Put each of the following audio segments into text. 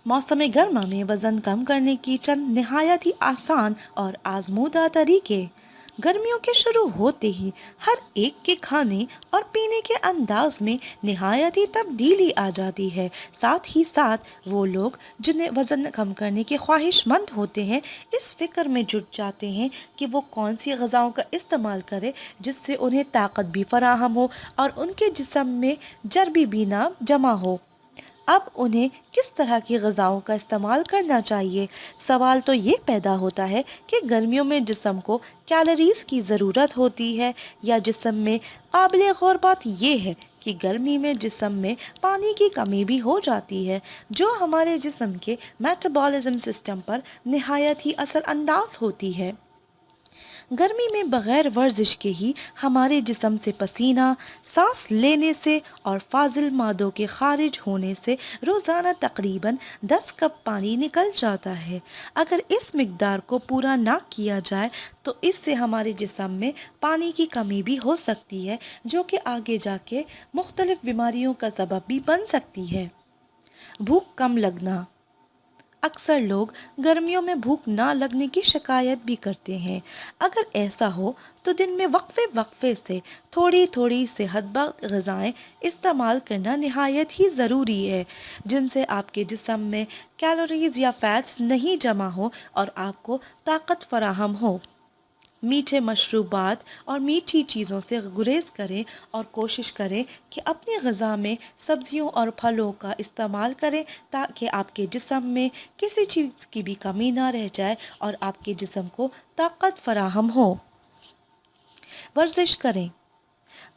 मौसम गर्मा में वज़न कम करने की चंद नहायत ही आसान और आजमूदा तरीके। गर्मियों के शुरू होते ही हर एक के खाने और पीने के अंदाज में नहायत ही तब्दीली आ जाती है। साथ ही साथ वो लोग जिन्हें वज़न कम करने के ख्वाहिशमंद होते हैं इस फिक्र में जुट जाते हैं कि वो कौन सी ग़िज़ाओं का इस्तेमाल करें जिससे उन्हें ताकत भी फराहम हो और उनके जिस्म में चर्बी भी ना जमा हो। अब उन्हें किस तरह की ग़िज़ाओं का इस्तेमाल करना चाहिए? सवाल तो ये पैदा होता है कि गर्मियों में जिस्म को कैलोरीज़ की ज़रूरत होती है या जिस्म में। काबिल गौर बात यह है कि गर्मी में जिस्म में पानी की कमी भी हो जाती है, जो हमारे जिस्म के मेटाबॉलिज्म सिस्टम पर नहायत ही असरअंदाज होती है। गर्मी में बग़ैर वर्जिश के ही हमारे जिस्म से पसीना, सांस लेने से और फाजिल मादों के खारिज होने से रोज़ाना तकरीबन 10 कप पानी निकल जाता है। अगर इस मिक़दार को पूरा ना किया जाए तो इससे हमारे जिस्म में पानी की कमी भी हो सकती है, जो कि आगे जाके मुख्तलिफ बीमारियों का सबब भी बन सकती है। भूख कम लगना। अक्सर लोग गर्मियों में भूख ना लगने की शिकायत भी करते हैं। अगर ऐसा हो तो दिन में वक्फे वक्फे से थोड़ी थोड़ी सेहतमंद ग़िज़ाएँ इस्तेमाल करना नहायत ही ज़रूरी है, जिनसे आपके जिस्म में कैलोरीज़ या फ़ैट्स नहीं जमा हो और आपको ताकत फराहम हो। मीठे मशरूबात और मीठी चीज़ों से गुरेज करें और कोशिश करें कि अपनी ग़िज़ा में सब्जियों और फलों का इस्तेमाल करें, ताकि आपके जिस्म में किसी चीज़ की भी कमी ना रह जाए और आपके जिस्म को ताकत फराहम हो। वर्जिश करें।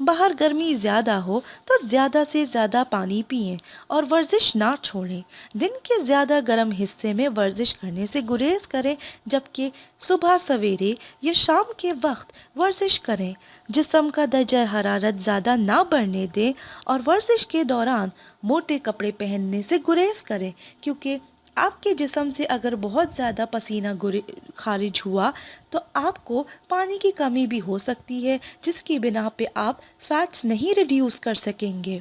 बाहर गर्मी ज़्यादा हो तो ज़्यादा से ज़्यादा पानी पिएं और वर्जिश ना छोड़ें। दिन के ज़्यादा गर्म हिस्से में वर्जिश करने से गुरेज करें, जबकि सुबह सवेरे या शाम के वक्त वर्जिश करें। जिस्म का दर्जा हरारत ज़्यादा ना बढ़ने दें और वर्जिश के दौरान मोटे कपड़े पहनने से गुरेज करें, क्योंकि आपके जिस्म से अगर बहुत ज़्यादा पसीना खारिज हुआ तो आपको पानी की कमी भी हो सकती है, जिसकी बिना पे आप फैट्स नहीं रिड्यूस कर सकेंगे।